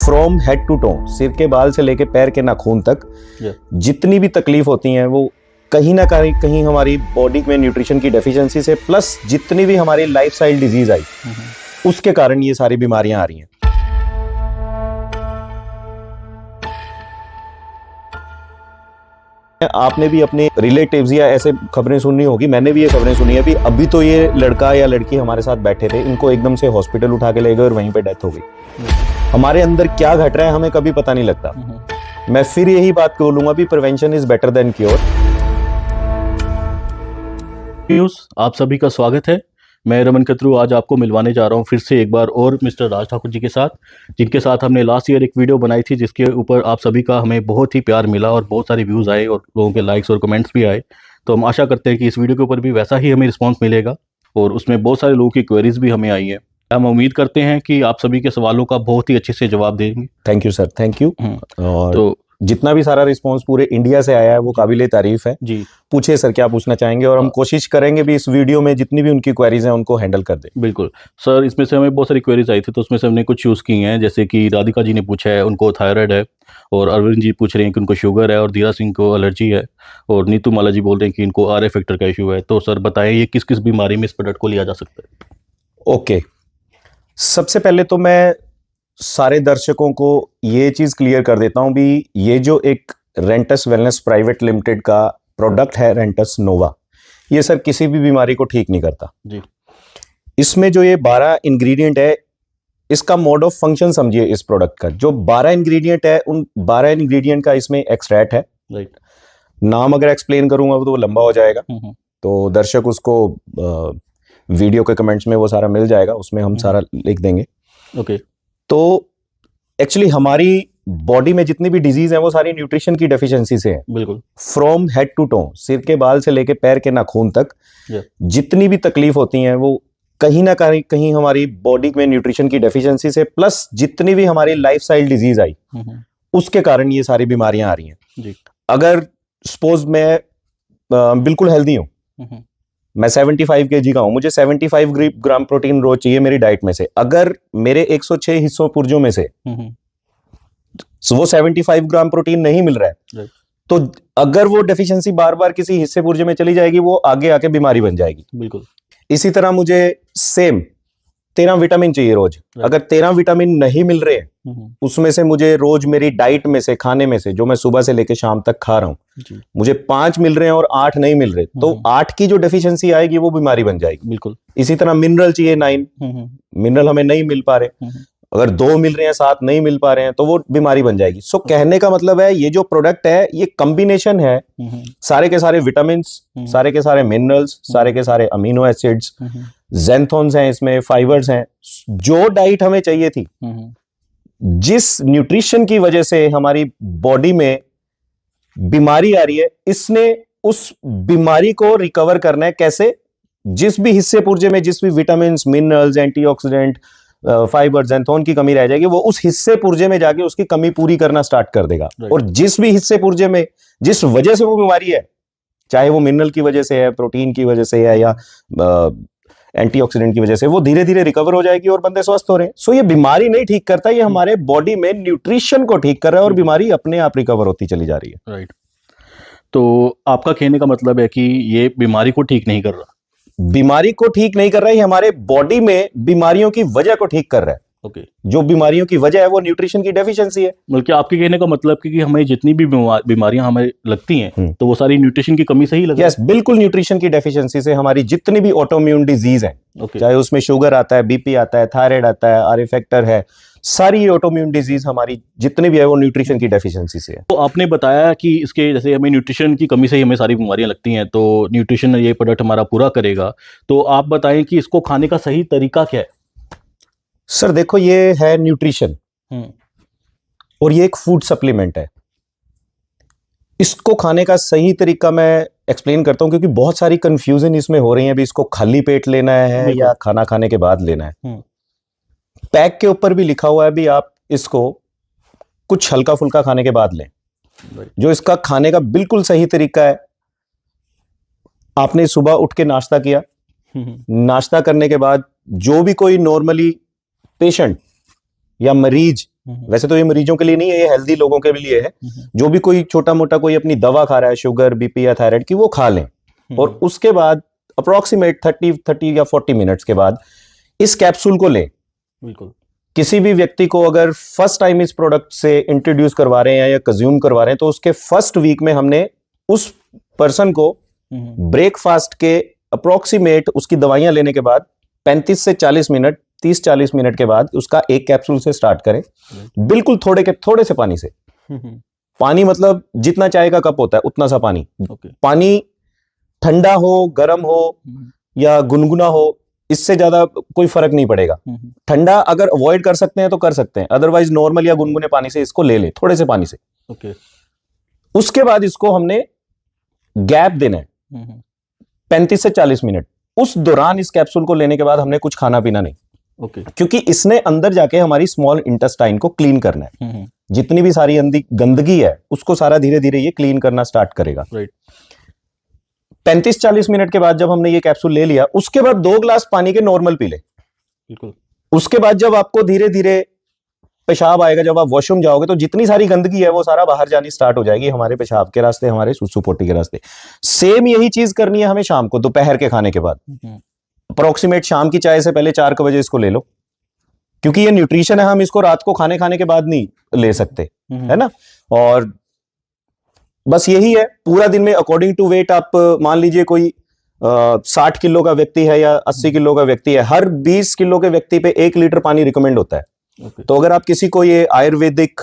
From head to to, सिर के बाल से लेके पैर के नाखून तक जितनी भी तकलीफ होती हैं वो कहीं ना कहीं हमारी बॉडी में न्यूट्रिशन की डेफिशिएंसी से, प्लस जितनी भी हमारी लाइफस्टाइल डिजीज आई उसके कारण ये सारी बीमारियां आ रही हैं। आपने भी अपने रिलेटिव्स या ऐसे खबरें सुननी होगी, मैंने भी ये खबरें सुनी है। अभी तो ये लड़का या लड़की हमारे साथ बैठे थे, इनको एकदम से हॉस्पिटल उठा के ले गए और वहीं पे डेथ हो गई। हमारे अंदर क्या घट रहा है हमें कभी पता नहीं लगता। मैं फिर यही बात बोलूंगा भी prevention is better than cure. आप सभी का स्वागत है। मैं रमन कतरू आज आपको मिलवाने जा रहा हूं फिर से एक बार और मिस्टर राज ठाकुर जी के साथ, जिनके साथ हमने लास्ट ईयर एक वीडियो बनाई थी जिसके ऊपर आप सभी का हमें बहुत ही प्यार मिला और बहुत सारे व्यूज़ आए और लोगों के लाइक्स और कमेंट्स भी आए। तो हम आशा करते हैं कि इस वीडियो के ऊपर भी वैसा ही हमें रिस्पॉन्स मिलेगा और उसमें बहुत सारे लोगों की क्वेरीज भी हमें आई है। हम उम्मीद करते हैं कि आप सभी के सवालों का बहुत ही अच्छे से जवाब देंगे। Thank you sir, thank you. और तो जितना भी सारा रिस्पांस पूरे इंडिया से आया है वो काबिले तारीफ है जी। पूछिए सर, क्या पूछना चाहेंगे और हम कोशिश करेंगे भी इस वीडियो में जितनी भी उनकी क्वेरीज हैं उनको हैंडल कर दें। बिल्कुल सर, इसमें से हमें बहुत सारी क्वेरीज आई थी तो उसमें से हमने कुछ चूज़ की हैं, जैसे कि राधिका जी ने पूछा है उनको थायराइड है, और अरविंद जी पूछ रहे हैं कि उनको शुगर है, और धीरा सिंह को एलर्जी है, और नीतू माला जी बोल रहे हैं कि इनको आर फैक्टर का इशू है। तो सर बताएं ये किस किस बीमारी में इस प्रोडक्ट को लिया जा सकता है। ओके, सबसे पहले तो मैं सारे दर्शकों को ये चीज क्लियर कर देता हूं भी ये जो एक रेंटस वेलनेस प्राइवेट लिमिटेड का प्रोडक्ट है रेंटस नोवा, ये सर किसी भी बीमारी को ठीक नहीं करता जी। इसमें जो ये 12 इंग्रेडिएंट है, इसका मोड ऑफ फंक्शन समझिए। इस प्रोडक्ट का जो 12 इंग्रेडिएंट है, उन 12 इंग्रेडिएंट का इसमें एक्सट्रैक्ट है। राइट, नाम अगर एक्सप्लेन करूंगा तो वो लंबा हो जाएगा, तो दर्शक उसको वीडियो के कमेंट्स में वो सारा मिल जाएगा, उसमें हम सारा लिख देंगे। ओके, तो एक्चुअली हमारी बॉडी में जितनी भी डिजीज है वो सारी न्यूट्रिशन की डेफिशिएंसी से है। बिल्कुल, फ्रॉम हेड टू टो, सिर के बाल से लेके पैर के नाखून तक जितनी भी तकलीफ होती हैं वो कहीं ना कहीं हमारी बॉडी में न्यूट्रिशन की डेफिशिएंसी से, प्लस जितनी भी हमारी लाइफस्टाइल डिजीज आई उसके कारण ये सारी बीमारियां आ रही हैं जी। अगर सपोज मैं बिल्कुल हेल्दी हूं, मैं 75 kg का हूं, मुझे 75 ग्राम प्रोटीन रोज चाहिए मेरी डाइट में से। अगर मेरे 106 हिस्सों पुर्जों में से वो 75 ग्राम प्रोटीन नहीं मिल रहा है, तो अगर वो डेफिशिएंसी बार बार किसी हिस्से पुर्जे में चली जाएगी वो आगे आके बीमारी बन जाएगी। बिल्कुल, इसी तरह मुझे सेम 13 विटामिन चाहिए रोज। अगर 13 विटामिन नहीं मिल रहे हैं उसमें से मुझे रोज मेरी डाइट में से, खाने में से, जो मैं सुबह से लेके शाम तक खा रहा हूं, मुझे 5 मिल रहे हैं और 8 नहीं मिल रहे, तो 8 की जो डेफिशिएंसी आएगी वो बीमारी बन जाएगी। बिल्कुल, इसी तरह मिनरल चाहिए 9, मिनरल हमें नहीं मिल पा रहे, अगर 2 मिल रहे हैं 7 नहीं मिल पा रहे हैं तो वो बीमारी बन जाएगी। सो कहने का मतलब है ये जो प्रोडक्ट है ये कॉम्बिनेशन है सारे के सारे विटामिन, सारे के सारे मिनरल्स, सारे के सारे अमीनो एसिड्स, ज़ैंथोन्स हैं इसमें, फाइबर्स हैं। जो डाइट हमें चाहिए थी, जिस न्यूट्रिशन की वजह से हमारी बॉडी में बीमारी आ रही है, इसने उस बीमारी को रिकवर करना है। कैसे? जिस भी हिस्से पुर्जे में जिस भी विटामिन, मिनरल्स, एंटीऑक्सीडेंट, फाइबर, ज़ैंथोन की कमी रह जाएगी, वो उस हिस्से पुर्जे में जाके उसकी कमी पूरी करना स्टार्ट कर देगा। और जिस भी हिस्से पुर्जे में जिस वजह से वो बीमारी है, चाहे वो मिनरल की वजह से है, प्रोटीन की वजह से है, या एंटीऑक्सीडेंट की वजह से, वो धीरे धीरे रिकवर हो जाएगी और बंदे स्वस्थ हो रहे हैं। सो ये बीमारी नहीं ठीक करता, ये हमारे बॉडी में न्यूट्रिशन को ठीक कर रहा है और बीमारी अपने आप रिकवर होती चली जा रही है। राइट, तो आपका कहने का मतलब है कि ये बीमारी को ठीक नहीं कर रहा? बीमारी को ठीक नहीं कर रहा है, हमारे बॉडी में बीमारियों की वजह को ठीक कर रहा है। ओके, जो बीमारियों की वजह है वो न्यूट्रिशन की डेफिशिएंसी है। बल्कि आपके कहने का मतलब कि हमें जितनी भी बीमारियां हमें लगती हैं तो वो सारी न्यूट्रिशन की कमी से ही लगती है। यस, बिल्कुल, न्यूट्रिशन की डेफिशिएंसी से हमारी जितनी भी ऑटोइम्यून डिजीज हैं, चाहे उसमें शुगर आता है, बीपी आता है, थायराइड आता है, आर फैक्टर है, सारी ऑटोइम्यून डिजीज हमारी जितनी भी है वो न्यूट्रिशन की डेफिशिएंसी से है। तो आपने बताया कि इसके जैसे हमें न्यूट्रिशन की कमी से ही हमें सारी बीमारियां लगती हैं, तो न्यूट्रिशन ये प्रोडक्ट हमारा पूरा करेगा। तो आप बताएं कि इसको खाने का सही तरीका क्या है? सर देखो, ये है न्यूट्रिशन और ये एक फूड सप्लीमेंट है। इसको खाने का सही तरीका मैं एक्सप्लेन करता हूं क्योंकि बहुत सारी कंफ्यूजन इसमें हो रही है भी इसको खाली पेट लेना है या खाना खाने के बाद लेना है। पैक के ऊपर भी लिखा हुआ है भी आप इसको कुछ हल्का फुल्का खाने के बाद लें। जो इसका खाने का बिल्कुल सही तरीका है, आपने सुबह उठ के नाश्ता किया, नाश्ता करने के बाद जो भी कोई नॉर्मली पेशेंट या मरीज वैसे तो ये मरीजों के लिए नहीं है, ये हेल्दी लोगों के लिए है। जो भी कोई छोटा मोटा कोई अपनी दवा खा रहा है, शुगर, बीपी या थायराइड की, वो खा लें। और उसके बाद अप्रोक्सीमेट 30 या 40 मिनट्स के बाद इस कैप्सूल को लें। बिल्कुल। किसी भी व्यक्ति को अगर फर्स्ट टाइम इस प्रोडक्ट से इंट्रोड्यूस करवा रहे हैं या कंज्यूम करवा रहे हैं, तो उसके फर्स्ट वीक में हमने उस पर्सन को ब्रेकफास्ट के अप्रोक्सीमेट उसकी दवाइयां लेने के बाद 35 से 40 मिनट, 30-40 मिनट के बाद उसका एक कैप्सूल से स्टार्ट करें। बिल्कुल थोड़े से पानी से। पानी मतलब जितना चाय का कप होता है उतना सा पानी। पानी ठंडा हो, गर्म हो या गुनगुना हो, इससे ज्यादा कोई फर्क नहीं पड़ेगा। ठंडा अगर अवॉइड कर सकते हैं तो कर सकते हैं, अदरवाइज नॉर्मल या गुनगुने पानी से इसको ले लें, थोड़े से पानी से। उसके बाद इसको हमने गैप देना है 35 से 40 मिनट। उस दौरान इस कैप्सूल को लेने के बाद हमने कुछ खाना पीना नहीं। क्योंकि इसने अंदर जाके हमारी स्मॉल इंटेस्टाइन को क्लीन करना है। जितनी भी सारी गंदगी है उसको सारा धीरे धीरे ये क्लीन करना स्टार्ट करेगा। 35-40 मिनट के बाद जब हमने ये कैप्सूल ले लिया, उसके बाद 2 ग्लास पानी के नॉर्मल पी ले। उसके बाद जब आपको धीरे धीरे पेशाब आएगा, जब आप वॉशरूम जाओगे, तो जितनी सारी गंदगी है वो सारा बाहर जानी स्टार्ट हो जाएगी, हमारे पेशाब के रास्ते, हमारे सुसु पोटी के रास्ते। सेम यही चीज करनी है हमें शाम को, दोपहर के खाने के बाद। अप्रोक्सीमेट शाम की चाय से पहले 4 बजे इसको ले लो, क्योंकि ये न्यूट्रिशन है, हम इसको रात को खाने के बाद नहीं ले सकते, है ना। और बस यही है, पूरा दिन में अकॉर्डिंग टू वेट, आप मान लीजिए कोई 60 किलो का व्यक्ति है या 80 किलो का व्यक्ति है, हर 20 किलो के व्यक्ति पे 1 लीटर पानी रिकमेंड होता है। तो अगर आप किसी को ये आयुर्वेदिक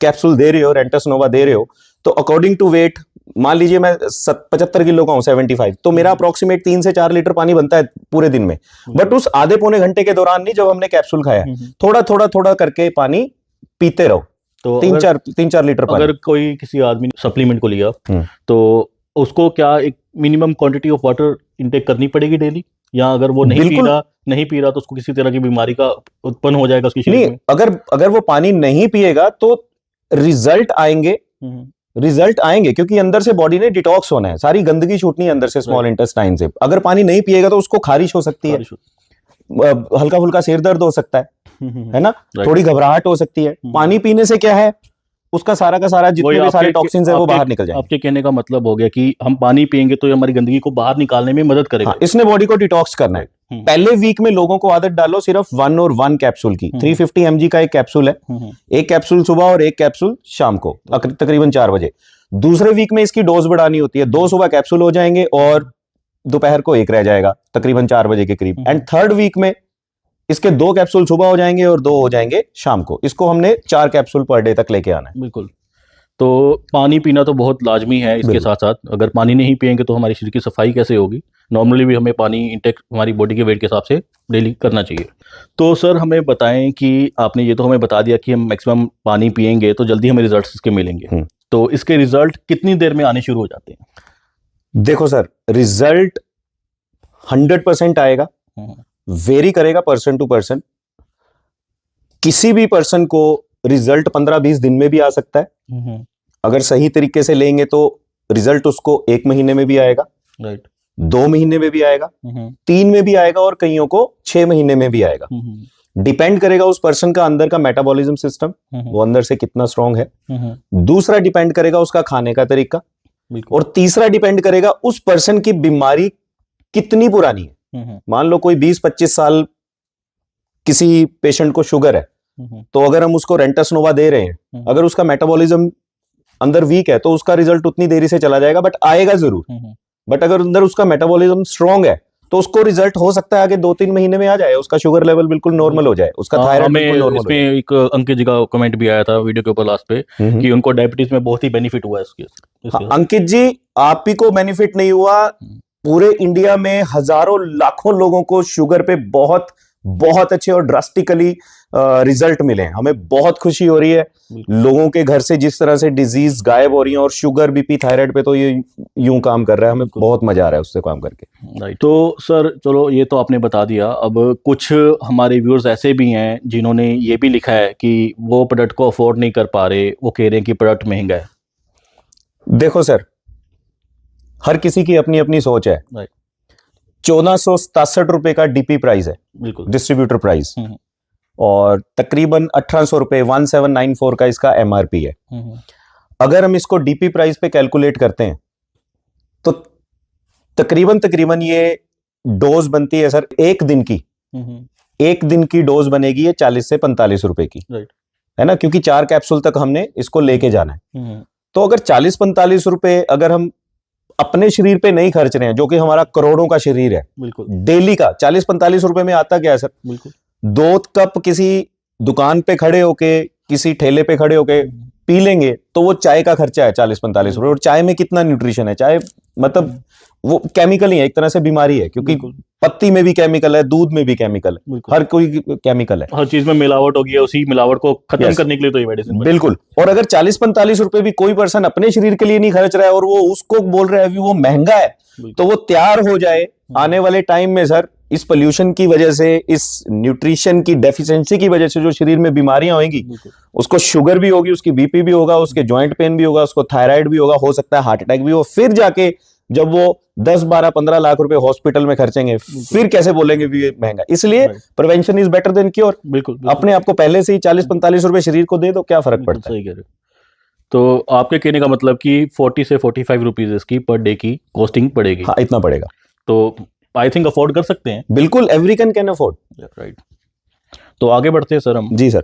कैप्सूल दे रहे हो, रेंटस नोवा दे रहे हो, तो अकॉर्डिंग टू वेट, मान लीजिए मैं 75 किलो का हूं, 75, तो मेरा अप्रोक्सीमेट 3 से 4 लीटर पानी बनता है पूरे दिन में। बट उस आधे पौने घंटे के दौरान नहीं, जब हमने कैप्सूल खाया, थोड़ा करके पानी पीते रहो। तो 3-4 लीटर पानी। अगर कोई किसी आदमी ने सप्लीमेंट को लिया तो उसको क्या एक minimum quantity of water intake करनी पड़ेगी डेली, या अगर वो नहीं पी रहा तो उसको किसी तरह की बीमारी का उत्पन्न हो जाएगा उसकी शरीर में? अगर वो पानी नहीं पिएगा तो रिजल्ट आएंगे, क्योंकि अंदर से बॉडी ने डिटॉक्स होना है, सारी गंदगी छूटनी है अंदर से स्मॉल इंटेस्टाइन से। अगर पानी नहीं पिएगा तो उसको खारिश हो सकती है, हल्का फुल्का सिर दर्द हो सकता है ना, थोड़ी घबराहट हो सकती है। पानी पीने से क्या है, उसका सारा का सारा जितने भी सारे टॉक्सिन्स है वो बाहर निकल जाएंगे। आपके कहने का मतलब हो गया कि हम पानी पिएंगे तो ये हमारी गंदगी को बाहर निकालने में मदद करेगा। इसने बॉडी को डिटॉक्स करना है। पहले वीक में लोगों को आदत डालो सिर्फ 1 कैप्सूल की। 350 mg का एक कैप्सूल है, एक कैप्सूल सुबह और एक कैप्सूल शाम को तकरीबन 4 बजे। दूसरे वीक में इसकी डोज बढ़ानी होती है, 2 सुबह कैप्सूल हो जाएंगे और दोपहर को 1 रह जाएगा तकरीबन 4 बजे के करीब। एंड थर्ड वीक में इसके 2 कैप्सूल सुबह हो जाएंगे और 2 हो जाएंगे शाम को। इसको हमने 4 कैप्सूल पर डे तक लेके आना है। बिल्कुल। तो पानी पीना तो बहुत लाजमी है। इसके साथ साथ अगर पानी नहीं पिएंगे तो हमारी शरीर की सफाई कैसे होगी? नॉर्मली भी हमें पानी इंटेक हमारी बॉडी के वेट के हिसाब से डेली करना चाहिए। तो सर हमें बताएं कि आपने ये तो हमें बता दिया कि हम मैक्सिमम पानी पिएंगे तो जल्दी हमें रिजल्ट्स इसके मिलेंगे, तो इसके रिजल्ट कितनी देर में आने शुरू हो जाते हैं? देखो सर, रिजल्ट 100% आएगा, वेरी करेगा पर्सन टू पर्सन। किसी भी पर्सन को रिजल्ट 15-20 दिन में भी आ सकता है। अगर सही तरीके से लेंगे तो रिजल्ट उसको 1 महीने में भी आएगा, 2 महीने में भी आएगा, 3 में भी आएगा और कईयों को 6 महीने में भी आएगा। डिपेंड करेगा उस पर्सन का अंदर का मेटाबॉलिज्म सिस्टम, वो अंदर से कितना स्ट्रांग है। दूसरा डिपेंड करेगा उसका खाने का तरीका, और तीसरा डिपेंड करेगा उस पर्सन की बीमारी कितनी पुरानी है। मान लो कोई 20-25 साल किसी पेशेंट को शुगर है, तो अगर हम उसको रेंटस नोवा दे रहे हैं, अगर उसका मेटाबॉलिज्म अंदर वीक है तो उसका रिजल्ट उतनी देरी से चला जाएगा, बट आएगा जरूर। बट अगर अंदर उसका मेटाबॉलिज्म स्ट्रांग है तो उसको रिजल्ट हो सकता है आगे 2-3 महीने में आ जाए, उसका शुगर लेवल बिल्कुल नॉर्मल हो जाए, उसका थायराइड बिल्कुल नॉर्मल हो जाए। इसमें एक अंकित जी का कमेंट भी आया था वीडियो के ऊपर लास्ट पे कि उनको डायबिटीज में बहुत ही बेनिफिट हुआ है इसके। अंकित जी, आप ही को बेनिफिट नहीं हुआ, पूरे इंडिया में हजारों लाखों लोगों को शुगर पे बहुत अच्छे और ड्रास्टिकली रिजल्ट मिले हैं। हमें बहुत खुशी हो रही है, लोगों के घर से जिस तरह से डिजीज गायब हो रही है, और शुगर, बीपी, थायराइड पे तो ये यूं काम कर रहा है। हमें बहुत मजा आ रहा है उससे काम करके। तो सर चलो ये तो आपने बता दिया, अब कुछ हमारे व्यूअर्स ऐसे भी हैं जिन्होंने ये भी लिखा है कि वो प्रोडक्ट को अफोर्ड नहीं कर पा रहे, वो कह रहे हैं कि प्रोडक्ट महंगा है। देखो सर, हर किसी की अपनी अपनी सोच है। 1467 रुपए का डीपी प्राइस है, डिस्ट्रीब्यूटर प्राइस। और तकरीबन 1800 रुपए 1794 का इसका MRP है। अगर हम इसको DP प्राइस पे कैलकुलेट करते हैं तो तकरीबन ये डोज बनती है सर एक दिन की, एक दिन की डोज बनेगी ये 40 से 45 रुपए की, है ना, क्योंकि 4 कैप्सूल तक हमने इसको लेके जाना है। तो अगर 40-45 रुपए अगर हम अपने शरीर पे नहीं खर्च रहे हैं, जो कि हमारा करोड़ों का शरीर है, बिल्कुल डेली का 40-45 रुपए में आता क्या है सर? बिल्कुल 2 कप किसी दुकान पे खड़े होके, किसी ठेले पे खड़े होके पी लेंगे तो वो चाय का खर्चा है 40-45 रुपए। और चाय में कितना न्यूट्रिशन है? चाय मतलब वो केमिकल ही है, एक तरह से बीमारी है, क्योंकि पत्ती में भी केमिकल है, दूध में भी केमिकल है, हर कोई केमिकल है, हर चीज में मिलावट हो गई है। उसी मिलावट को खत्म करने के लिए तो ये मेडिसिन बिल्कुल। और अगर 40-45 रुपए भी कोई पर्सन अपने शरीर के लिए नहीं खर्च रहा है और वो उसको बोल रहा है कि वो महंगा है, तो वो तैयार हो जाए आने वाले टाइम में सर इस पोल्यूशन की वजह से, इस न्यूट्रिशन की डेफिशिएंसी की वजह से जो शरीर में बीमारियां होंगी, उसको शुगर भी होगी, उसकी BP भी होगा, उसके जॉइंट पेन भी होगा, उसको थायराइड भी होगा, हो सकता है हार्ट अटैक भी हो। फिर जाके जब वो 10-12-15 लाख रुपए हॉस्पिटल में खर्चेंगे, फिर कैसे बोलेंगे भी ये महंगा? इसलिए prevention is better than cure. बिल्कुल अपने आप को पहले से ही 40-45 रुपए शरीर को दे दो, क्या फर्क पड़ता है? सही कह रहे हो। तो आपके कहने का मतलब कि 40 से 45 रुपीज इसकी पर डे की कॉस्टिंग पड़ेगी। हाँ, इतना पड़ेगा। तो आई थिंक अफोर्ड कर सकते हैं। बिल्कुल, एवरी कैन अफोर्ड। राइट। तो आगे बढ़ते हैं सर हम। जी सर।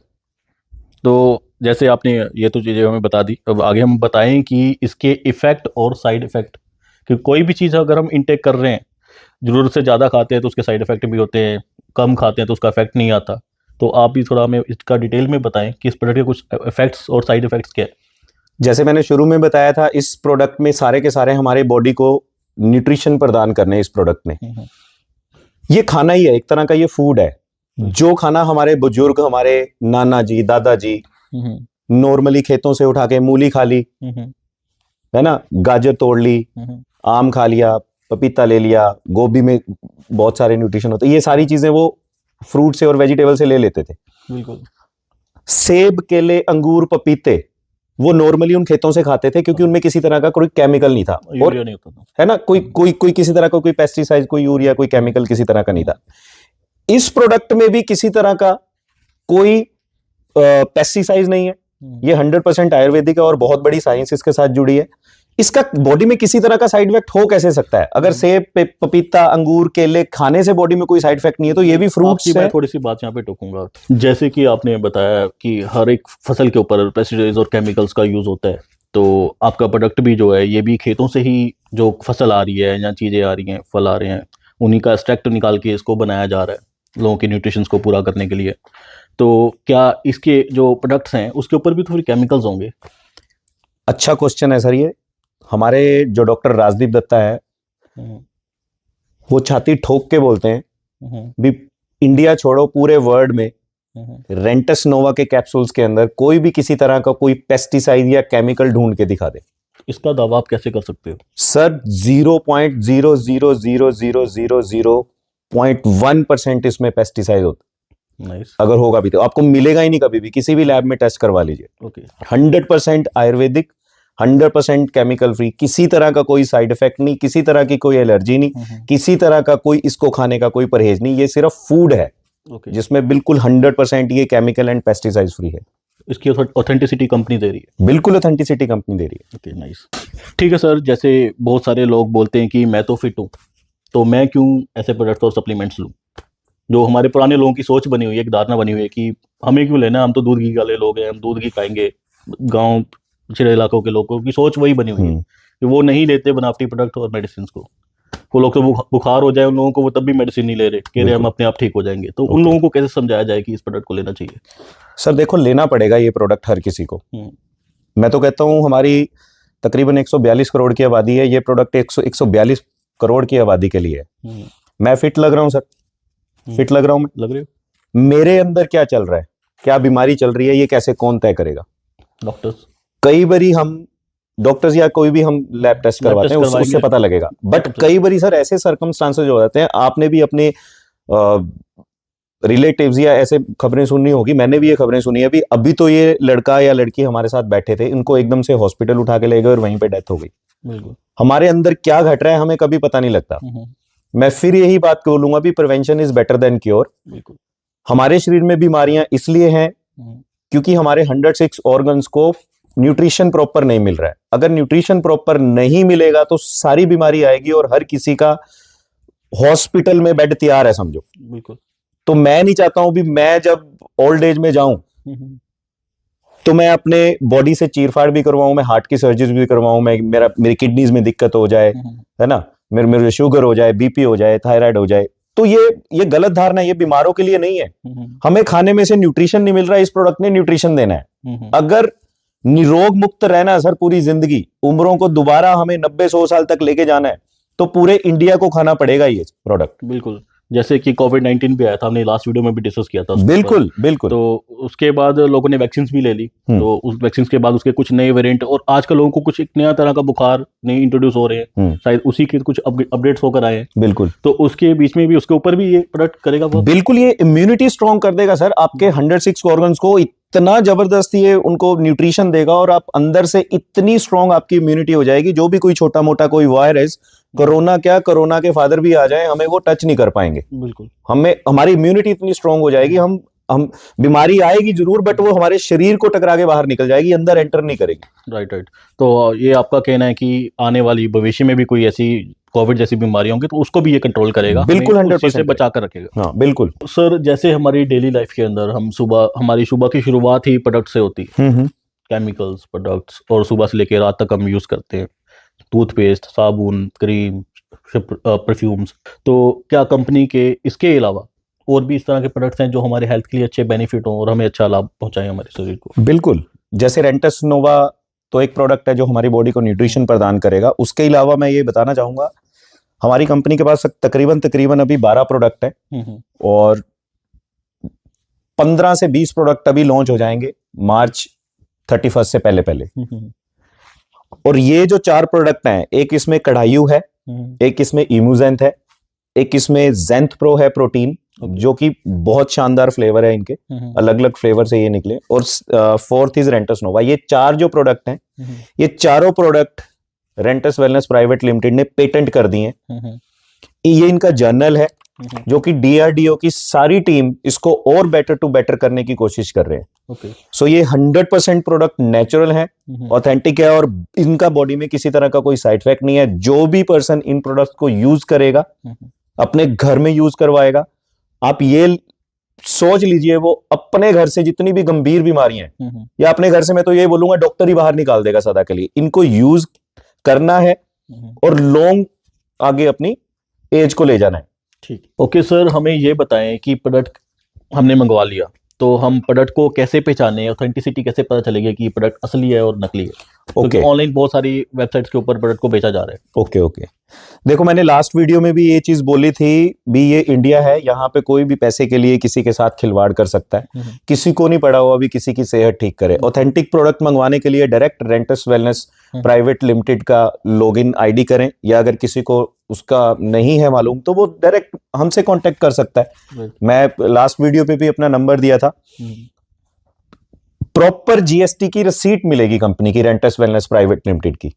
तो जैसे आपने ये तो चीज़ें हमें बता दी, अब आगे हम बताएं कि इसके इफेक्ट और साइड इफेक्ट, कि कोई भी चीज़ अगर हम इनटेक कर रहे हैं, ज़रूरत से ज़्यादा खाते हैं तो उसके साइड इफेक्ट भी होते हैं, कम खाते हैं तो उसका इफेक्ट नहीं आता। तो आप भी थोड़ा हमें इसका डिटेल में बताएं कि इस प्रोडक्ट के कुछ इफेक्ट्स और साइड इफेक्ट्स क्या है। जैसे मैंने शुरू में बताया था, इस प्रोडक्ट में सारे के सारे हमारे बॉडी को न्यूट्रिशन प्रदान करने इस प्रोडक्ट में। ये खाना ही है, एक तरह का ये फूड है। जो खाना हमारे बुजुर्ग, हमारे नाना जी, दादाजी नॉर्मली खेतों से उठा के मूली खा ली, है ना, गाजर तोड़ ली, आम खा लिया, पपीता ले लिया, गोभी में बहुत सारे न्यूट्रिशन होते हैं, ये सारी चीजें वो फ्रूट से और वेजिटेबल से ले लेते थे। बिल्कुल। सेब, केले, अंगूर, पपीते वो नॉर्मली उन खेतों से खाते थे, क्योंकि उनमें किसी तरह का कोई केमिकल नहीं था, और नहीं होता था, है ना, कोई किसी तरह का कोई पेस्टिसाइड, कोई यूरिया, कोई केमिकल किसी तरह का नहीं था। इस प्रोडक्ट में भी किसी तरह का कोई पेस्टिसाइड नहीं है। ये 100% आयुर्वेदिक है और बहुत बड़ी साइंस इसके साथ जुड़ी है। इसका बॉडी में किसी तरह का साइड इफेक्ट हो कैसे सकता है? अगर सेब, पपीता, अंगूर, केले खाने से बॉडी में कोई साइड इफेक्ट नहीं है, तो ये भी फ्रूट्स है। मैं थोड़ी सी बात यहाँ पे टोकूंगा। जैसे कि आपने बताया कि हर एक फसल के ऊपर पेस्टिसाइड्स और केमिकल्स का यूज होता है, तो आपका प्रोडक्ट भी जो है ये भी खेतों से ही जो फसल आ रही है या चीजें आ रही हैं, फल आ रहे हैं, उन्हीं का एक्सट्रैक्ट निकाल के इसको बनाया जा रहा है लोगों के न्यूट्रिशंस को पूरा करने के लिए। तो क्या इसके जो प्रोडक्ट्स हैं उसके ऊपर भी थोड़ी केमिकल्स होंगे? अच्छा क्वेश्चन है सर ये। हमारे जो डॉक्टर राजदीप दत्ता है, वो छाती ठोक के बोलते हैं भी इंडिया छोड़ो, पूरे वर्ल्ड में रेंटस नोवा के कैप्सूल्स के अंदर कोई भी किसी तरह का कोई पेस्टिसाइड या केमिकल ढूंढ के दिखा दे। इसका दावा आप कैसे कर सकते हो? सर 0.0000001% इसमें पेस्टिसाइड होता। Nice. अगर होगा भी तो आपको मिलेगा ही नहीं कभी भी, किसी भी लैब में टेस्ट करवा लीजिए। 100% आयुर्वेदिक, 100% केमिकल फ्री, किसी तरह का कोई साइड इफेक्ट नहीं, किसी तरह की कोई एलर्जी नहीं, किसी तरह का कोई इसको खाने का कोई परहेज नहीं। ये सिर्फ फूड है जिसमें बिल्कुल 100% ये केमिकल एंड पेस्टिसाइड फ्री है। इसकी ऑथेंटिसिटी कंपनी दे रही है? बिल्कुल ऑथेंटिसिटी कंपनी दे रही है। Okay, nice. ठीक है सर, जैसे बहुत सारे लोग बोलते हैं कि मैं तो फिट हूँ, तो मैं क्यों ऐसे प्रोडक्ट्स और सप्लीमेंट्स लूँ? जो हमारे पुराने लोगों की सोच बनी हुई है, एक धारणा बनी हुई है कि हमें क्यों लेना, हम तो दूध घी वाले लोग हैं, हम दूध घी खाएंगे। गांव पिछड़े इलाकों के लोगों की सोच वही बनी हुई है कि वो नहीं लेते बनावटी प्रोडक्ट और मेडिसिन को। वो लोग तो बुखार हो जाए उन लोगों को, वो तब भी मेडिसिन नहीं ले रहे, कह रहे हम अपने आप ठीक हो जाएंगे। तो उन लोगों को कैसे समझाया जाए कि इस प्रोडक्ट को लेना चाहिए? सर देखो, लेना पड़ेगा ये प्रोडक्ट हर किसी को। मैं तो कहता हूँ हमारी तकरीबन 142 करोड़ की आबादी है, ये प्रोडक्ट 142 करोड़ की आबादी के लिए है। मैं फिट लग रहा हूँ सर, फिट लग रहा हूँ मैं, लग रहे हो? मेरे अंदर क्या चल रहा है, क्या बीमारी चल रही है, ये कैसे कौन तय करेगा? डॉक्टर्स। कई बारी हम डॉक्टर्स या कोई भी हम लैब टेस्ट करवाते हैं, उससे पता लगेगा। बट कई बारी सर ऐसे सर्कमस्टांसेस हो जाते हैं, आपने भी अपने रिलेटिव्स या ऐसे खबरें सुननी होगी, मैंने भी ये खबरें सुनी है। अभी तो ये लड़का या लड़की हमारे साथ बैठे थे, इनको एकदम से हॉस्पिटल उठा के ले गए और वहीं पे डेथ हो गई। हमारे अंदर क्या घट रहा है हमें कभी पता नहीं लगता। मैं फिर यही बात बोलूंगा भी, prevention is better than cure. हमारे शरीर में बीमारियां इसलिए हैं क्योंकि हमारे 106 ऑर्गन्स को न्यूट्रिशन प्रॉपर नहीं मिल रहा है। अगर न्यूट्रिशन प्रॉपर नहीं मिलेगा तो सारी बीमारी आएगी और हर किसी का हॉस्पिटल में बेड तैयार है समझो। बिल्कुल। तो मैं नहीं चाहता हूं भी मैं जब ओल्ड एज में जाऊं तो मैं अपने बॉडी से चीरफाड़ भी करवाऊं, मैं हार्ट की सर्जरी भी करवाऊं, मैं मेरी किडनीज में दिक्कत हो जाए, है ना, मेरे शुगर हो जाए, बीपी हो जाए, थायराइड हो जाए। तो ये गलत धारणा है, ये बीमारों के लिए नहीं है। हमें खाने में से न्यूट्रिशन नहीं मिल रहा है, इस प्रोडक्ट ने न्यूट्रिशन देना है। अगर निरोग मुक्त रहना है सर पूरी जिंदगी, उम्रों को दोबारा हमें 90-100 साल तक लेके जाना है, तो पूरे इंडिया को खाना पड़ेगा ये प्रोडक्ट। बिल्कुल, जैसे कि कोविड-19 भी आया था, हमने लास्ट वीडियो में भी डिस्कस किया था। बिल्कुल बिल्कुल। तो उसके बाद लोगों ने वैक्सीन भी ले ली, तो उस वैक्सीन के बाद उसके कुछ नए वेरिएंट, और आजकल लोगों को कुछ एक नया तरह का बुखार नहीं इंट्रोड्यूस हो रहे हैं, शायद उसी के कुछ अपडेट्स होकर आए हैं। बिल्कुल। तो उसके बीच में भी उसके ऊपर भी ये प्रोडक्ट करेगा बहुत। बिल्कुल, ये इम्यूनिटी स्ट्रॉन्ग कर देगा सर, आपके 106 ऑर्गन्स को इतना जबरदस्त ये उनको न्यूट्रिशन देगा और आप अंदर से इतनी स्ट्रॉन्ग आपकी इम्यूनिटी हो जाएगी, जो भी कोई छोटा मोटा कोई वायरस, कोरोना क्या, कोरोना के फादर भी आ जाए, हमें वो टच नहीं कर पाएंगे। बिल्कुल। हमें हमारी इम्यूनिटी इतनी स्ट्रांग हो जाएगी, हम बीमारी आएगी जरूर बट वो हमारे शरीर को टकरा के बाहर निकल जाएगी, अंदर एंटर नहीं करेगी। राइट। तो ये आपका कहना है कि आने वाली भविष्य में भी कोई ऐसी कोविड जैसी बीमारी होंगी तो उसको भी ये कंट्रोल करेगा, बिल्कुल 100% से बचा कर रखेगा। हाँ बिल्कुल। सर, जैसे हमारी डेली लाइफ के अंदर हमारी सुबह की शुरुआत ही प्रोडक्ट से होती है, केमिकल्स प्रोडक्ट्स, और सुबह से लेकर रात तक हम यूज करते हैं टूथपेस्ट, साबुन, क्रीम, परफ्यूम्स। तो क्या कंपनी के इसके अलावा और भी इस तरह के प्रोडक्ट्स हैं जो हमारे हेल्थ के लिए अच्छे बेनिफिट हों और हमें अच्छा लाभ पहुंचाएं हमारे शरीर को? बिल्कुल, जैसे रेंटस नोवा तो एक प्रोडक्ट है जो हमारी बॉडी को न्यूट्रिशन प्रदान करेगा। उसके अलावा मैं ये बताना चाहूंगा, हमारी कंपनी के पास तकरीबन अभी 12 प्रोडक्ट है और 15 से 20 प्रोडक्ट अभी लॉन्च हो जाएंगे मार्च 31 से पहले। और ये जो 4 प्रोडक्ट हैं, एक इसमें कढ़ायु है, एक इसमें इम्यूजेंथ है, एक इसमें जेंथ प्रो है प्रोटीन, जो कि बहुत शानदार फ्लेवर है इनके, अलग अलग फ्लेवर से ये निकले, और 4th इज रेंटस नोवा। ये 4 जो प्रोडक्ट हैं, ये चारों प्रोडक्ट रेंटस वेलनेस प्राइवेट लिमिटेड ने पेटेंट कर दिए हैं। ये इनका जर्नल है जो कि डीआरडीओ की सारी टीम इसको और बेटर टू बेटर करने की कोशिश कर रहे हैं। सो ये 100% प्रोडक्ट नेचुरल है, ऑथेंटिक है, और इनका बॉडी में किसी तरह का कोई साइड इफेक्ट नहीं है। जो भी पर्सन इन प्रोडक्ट को यूज करेगा, अपने घर में यूज करवाएगा, आप ये सोच लीजिए वो अपने घर से जितनी भी गंभीर बीमारियां हैं, या अपने घर से मैं तो ये बोलूंगा डॉक्टर ही बाहर निकाल देगा सदा के लिए। इनको यूज करना है और लॉन्ग आगे अपनी एज को ले जाना है। ठीक। ओके सर, हमें ये बताएं कि प्रोडक्ट हमने मंगवा लिया तो हम प्रोडक्ट को कैसे पहचाने, ऑथेंटिसिटी कैसे पता चलेगी कि प्रोडक्ट असली है और नकली है? क्योंकि ऑनलाइन बहुत सारी वेबसाइट्स के ऊपर प्रोडक्ट को बेचा जा रहा है। ओके। देखो, मैंने लास्ट वीडियो में भी ये चीज बोली थी भी, ये इंडिया है, यहाँ पे कोई भी पैसे के लिए किसी के साथ खिलवाड़ कर सकता है। किसी को नहीं पड़ा हुआ भी किसी की सेहत ठीक करे। ऑथेंटिक प्रोडक्ट मंगवाने के लिए डायरेक्ट रेंटस वेलनेस प्राइवेट लिमिटेड का लॉगिन आईडी करें, या अगर किसी को उसका नहीं है मालूम तो वो डायरेक्ट हमसे कांटेक्ट कर सकता है। मैं लास्ट वीडियो पे भी अपना नंबर दिया था। प्रॉपर जीएसटी की रसीट मिलेगी कंपनी की, रेंटस वेलनेस प्राइवेट लिमिटेड की।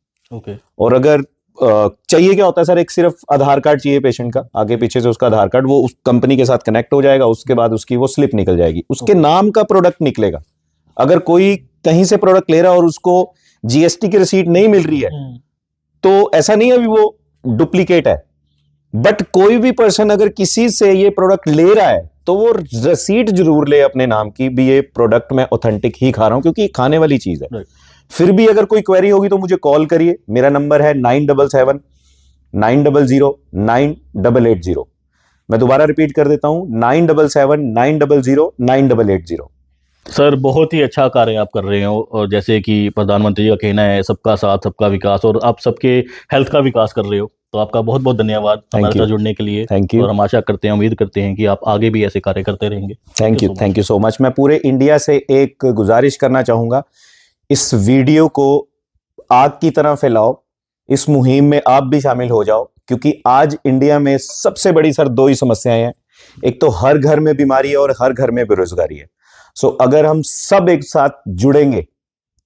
और अगर चाहिए क्या होता है सर, एक सिर्फ आधार कार्ड चाहिए पेशेंट का, आगे पीछे से उसका आधार कार्ड, वो उस कंपनी के साथ कनेक्ट हो जाएगा। उसके बाद उसकी वो स्लिप निकल जाएगी, उसके नाम का प्रोडक्ट निकलेगा। अगर कोई कहीं से प्रोडक्ट ले रहा है और उसको जीएसटी की रसीट नहीं मिल रही है तो ऐसा नहीं है अभी वो डुप्लीकेट है। बट कोई भी पर्सन अगर किसी से ये प्रोडक्ट ले रहा है तो वो रसीट जरूर ले अपने नाम की, भी ये प्रोडक्ट मैं ऑथेंटिक ही खा रहा हूं, क्योंकि खाने वाली चीज है। फिर भी अगर कोई क्वेरी होगी तो मुझे कॉल करिए। मेरा नंबर है 977 900 9880। मैं दोबारा रिपीट कर देता हूं, 977 900 9880। सर, बहुत ही अच्छा कार्य आप कर रहे हो, और जैसे कि प्रधानमंत्री जी का कहना है सबका साथ सबका विकास, और आप सबके हेल्थ का विकास कर रहे हो। तो आपका बहुत बहुत धन्यवाद हमारे साथ जुड़ने के लिए। Thank you. और हम आशा करते हैं, उम्मीद करते हैं कि आप आगे भी ऐसे कार्य करते रहेंगे। Thank you so much. मैं पूरे इंडिया से एक गुजारिश करना चाहूंगा, इस वीडियो को आग की तरह फैलाओ, इस मुहिम में आप भी शामिल हो जाओ, क्योंकि आज इंडिया में सबसे बड़ी सर 2 ही समस्याएं हैं। एक तो हर घर में बीमारी है और हर घर में बेरोजगारी है। सो अगर हम सब एक साथ जुड़ेंगे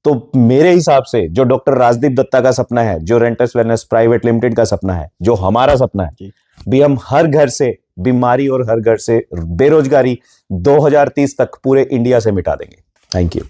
तो मेरे हिसाब से जो डॉक्टर राजदीप दत्ता का सपना है, जो रेंटस वेलनेस प्राइवेट लिमिटेड का सपना है, जो हमारा सपना है, भी हम हर घर से बीमारी और हर घर से बेरोजगारी 2030 तक पूरे इंडिया से मिटा देंगे। Thank you.